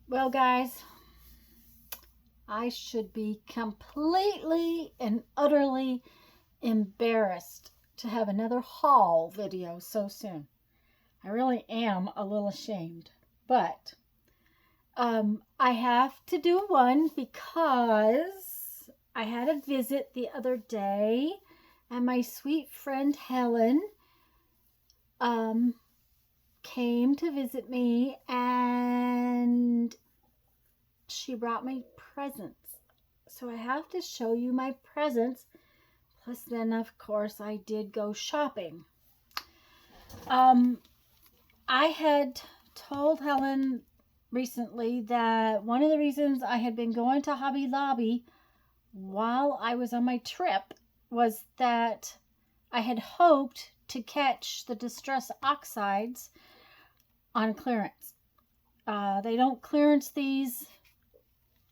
Well, guys, I should be completely and utterly embarrassed to have another haul video so soon. I really am a little ashamed, but I have to do one because I had a visit the other day, and my sweet friend Helen um, came to visit me, and she brought me presents. So I have to show you my presents. Plus, then, of course, I did go shopping. Um, I had told Helen recently that one of the reasons I had been going to Hobby Lobby while I was on my trip was that I had hoped to catch the Distress Oxides on clearance. They don't clearance these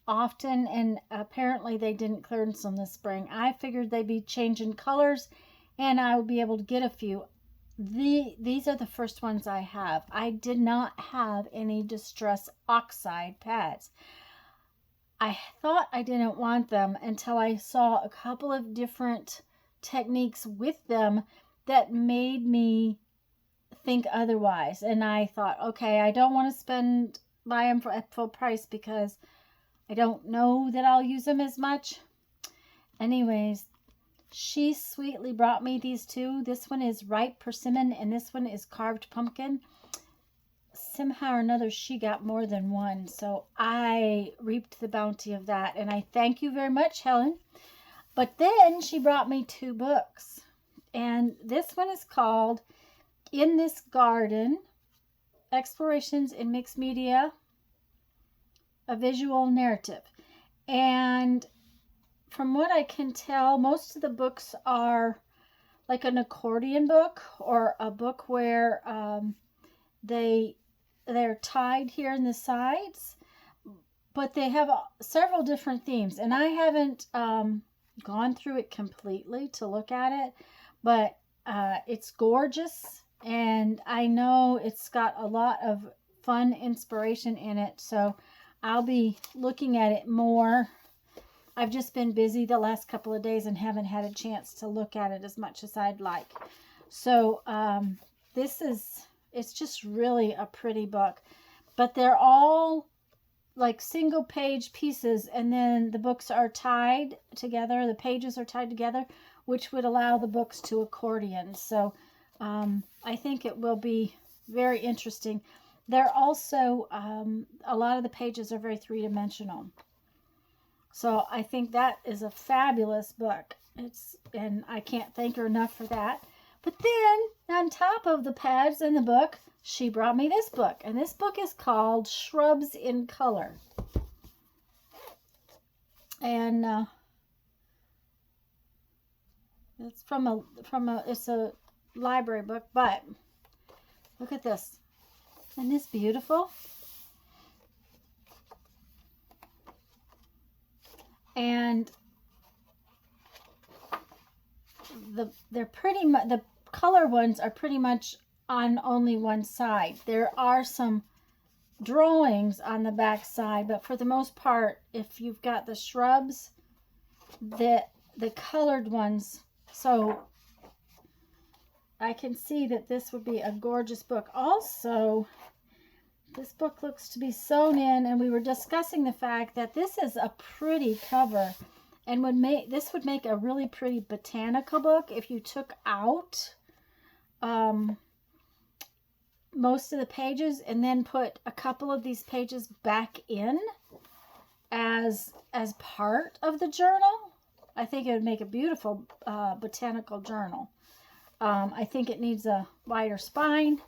often, and apparently they didn't clearance them this spring. I figured they'd be changing colors and I would be able to get a few. These are the first ones I have. I did not have any Distress Oxide pads. I thought I didn't want them until I saw a couple of different techniques with them that made me think otherwise. And I thought, okay, I don't want to buy them at full price because I don't know that I'll use them as much. Anyways, she sweetly brought me these two. This one is ripe persimmon and this one is carved pumpkin. Somehow or another, she got more than one. So I reaped the bounty of that. And I thank you very much, Helen. But then she brought me two books. And this one is called In This Garden, Explorations in Mixed Media, a Visual Narrative. And from what I can tell, most of the books are like an accordion book or a book where they're tied here in the sides, but they have several different themes. And I haven't gone through it completely to look at it, but it's gorgeous, and I know it's got a lot of fun inspiration in it. So I'll be looking at it more. I've just been busy the last couple of days and haven't had a chance to look at it as much as I'd like. So it's just really a pretty book. But they're all like single page pieces, and then the books are tied together. The pages are tied together, which would allow the books to accordion. So I think it will be very interesting. They're also, a lot of the pages are very three-dimensional. So I think that is a fabulous book. And I can't thank her enough for that. But then, on top of the pads in the book, she brought me this book. And this book is called Shrubs in Color. And it's a library book, but look at this. Isn't this beautiful? And they're pretty much, the color ones are pretty much on only one side. There are some drawings on the back side, but for the most part, if you've got the shrubs, the colored ones. So I can see that this would be a gorgeous book. Also, this book looks to be sewn in, and we were discussing the fact that this is a pretty cover, and this would make a really pretty botanical book if you took out most of the pages and then put a couple of these pages back in as part of the journal. I think it would make a beautiful botanical journal. I think it needs a wider spine,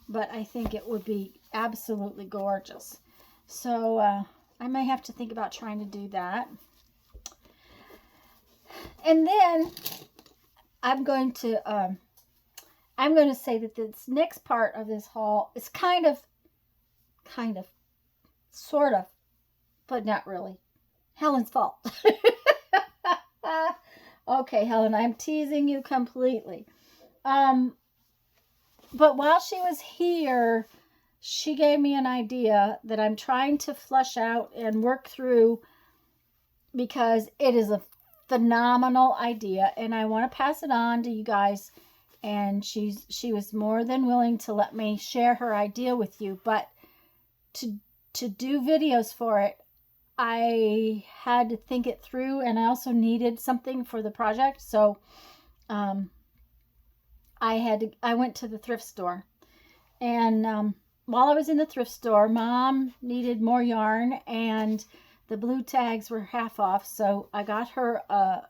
but I think it would be absolutely gorgeous. So I may have to think about trying to do that. And then I'm going to say that this next part of this haul is kind of, sort of, but not really, Helen's fault. Okay, Helen, I'm teasing you completely. But while she was here, she gave me an idea that I'm trying to flush out and work through, because it is a phenomenal idea and I want to pass it on to you guys. And she was more than willing to let me share her idea with you. But to do videos for it, I had to think it through, and I also needed something for the project. So I went to the thrift store, and while I was in the thrift store, Mom needed more yarn, and the blue tags were half off. So I got her a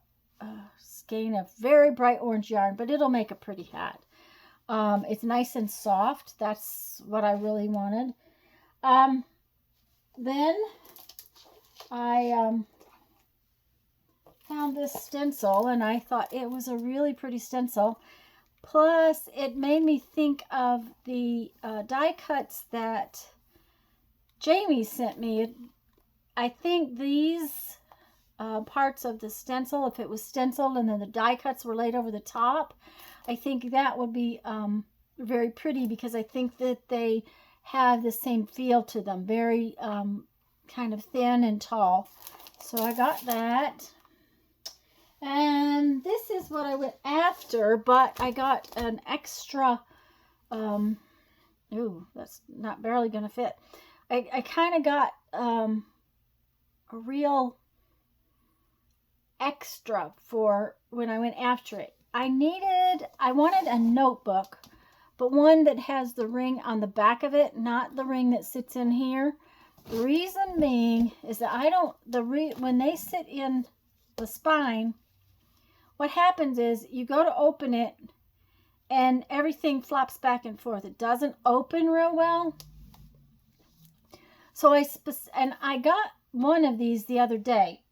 skein of very bright orange yarn, but it'll make a pretty hat. It's nice and soft. That's what I really wanted. Then I found this stencil, and I thought it was a really pretty stencil. Plus, it made me think of the die cuts that Jamie sent me. I think these parts of the stencil, if it was stenciled and then the die cuts were laid over the top, I think that would be very pretty, because I think that they have the same feel to them, very kind of thin and tall. So I got that. And this is what I went after, but I got an extra, ooh, that's not barely going to fit. I kind of got a real extra for when I went after it. I wanted a notebook, but one that has the ring on the back of it, not the ring that sits in here. The reason being is that when they sit in the spine, what happens is you go to open it and everything flops back and forth. It doesn't open real well. So I got one of these the other day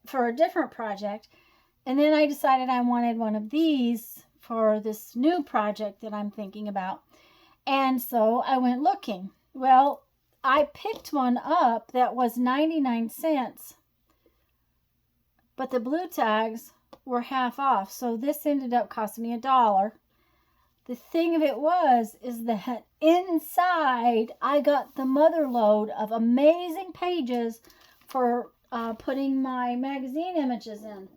for a different project. And then I decided I wanted one of these for this new project that I'm thinking about. And so I went looking. Well, I picked one up that was 99 cents, but the blue tags were half off. So this ended up costing me $1. The thing of it is that inside I got the mother lode of amazing pages for putting my magazine images in.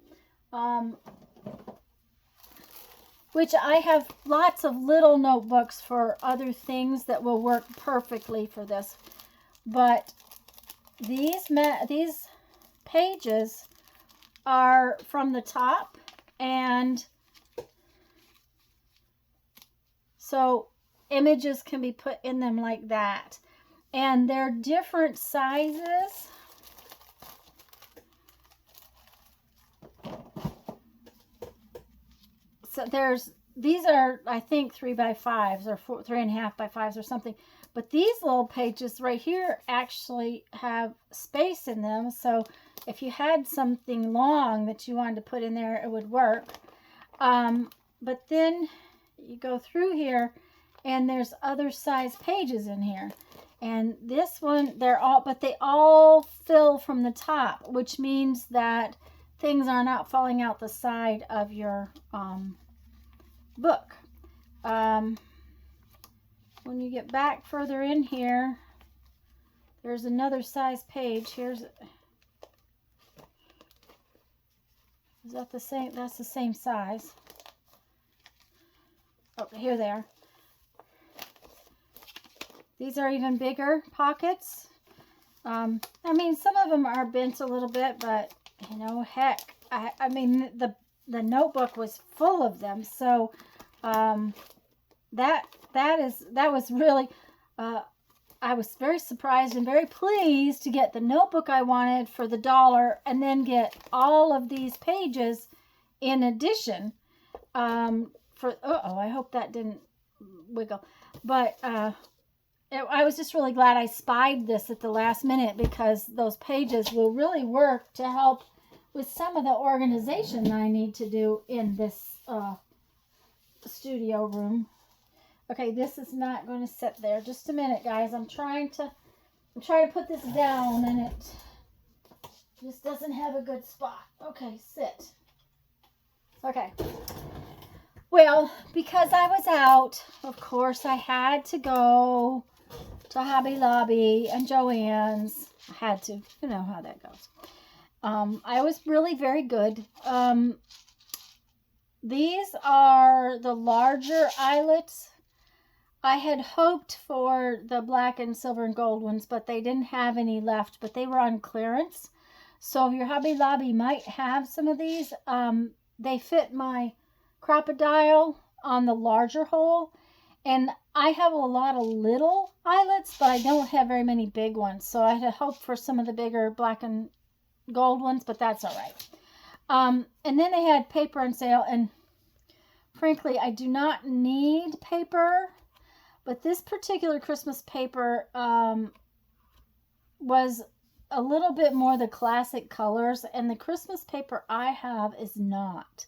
Which I have lots of little notebooks for other things that will work perfectly for this. But these pages are from the top, and so images can be put in them like that. And they're different sizes. So these are, I think, 3x5s or 3.5x5s or something. But these little pages right here actually have space in them. So if you had something long that you wanted to put in there, it would work. But then you go through here and there's other size pages in here. And this one, they all fill from the top, which means that things are not falling out the side of your book. When you get back further in here, there's another size page. Is that the same? That's the same size. Oh, here they are. These are even bigger pockets. I mean, some of them are bent a little bit, but you know, heck, I mean, the notebook was full of them. So that was really, I was very surprised and very pleased to get the notebook I wanted for the $1 and then get all of these pages in addition. I hope that didn't wiggle. But I was just really glad I spied this at the last minute, because those pages will really work to help with some of the organization I need to do in this studio room. Okay, this is not going to sit there. Just a minute, guys. I'm trying to put this down, and it just doesn't have a good spot. Okay, sit. Okay. Well, because I was out, of course, I had to go the Hobby Lobby and Joann's. I had to. You know how that goes. I was really very good. These are the larger eyelets. I had hoped for the black and silver and gold ones, but they didn't have any left, but they were on clearance. So your Hobby Lobby might have some of these. They fit my crocodile on the larger hole. And I have a lot of little eyelets, but I don't have very many big ones. So I had hoped for some of the bigger black and gold ones, but that's all right. And then they had paper on sale. And frankly, I do not need paper. But this particular Christmas paper was a little bit more the classic colors. And the Christmas paper I have is not.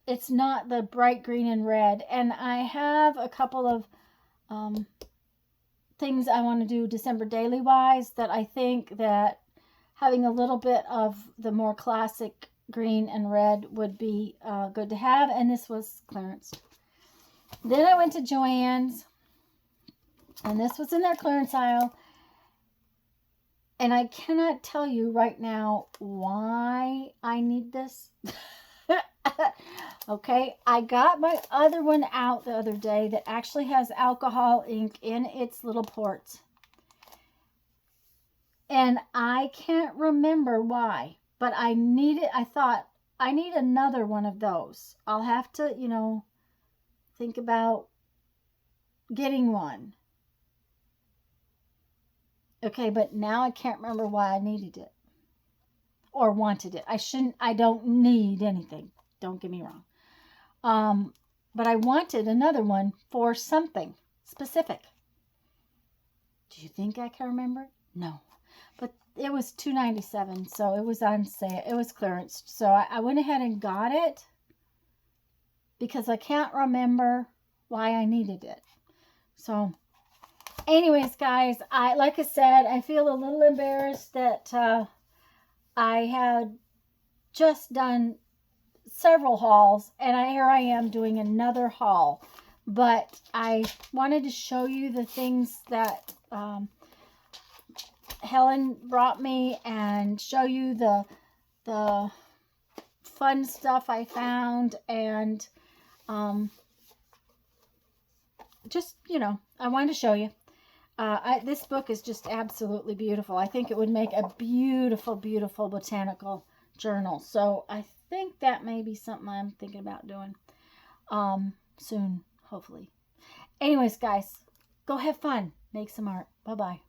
It's not the bright green and red. And I have a couple of things I want to do December daily wise that I think that having a little bit of the more classic green and red would be good to have. And this was clearance. Then I went to Joann's, and this was in their clearance aisle. And I cannot tell you right now why I need this. Okay, I got my other one out the other day that actually has alcohol ink in its little ports. And I can't remember why, but I needed, I thought, I need another one of those. I'll have to, you know, think about getting one. Okay, but now I can't remember why I needed it or wanted it. I don't need anything. Don't get me wrong. But I wanted another one for something specific. Do you think I can remember? No. But it was $2.97, so it was on sale. It was clearance. So I went ahead and got it because I can't remember why I needed it. So anyways, guys, like I said, I feel a little embarrassed that I had just done several hauls, and here I am doing another haul. But I wanted to show you the things that Helen brought me and show you the fun stuff I found, and just, you know, I wanted to show you. This book is just absolutely beautiful. I think it would make a beautiful, beautiful botanical journal. So I think that may be something I'm thinking about doing soon, hopefully. Anyways, guys, go have fun. Make some art. Bye-bye.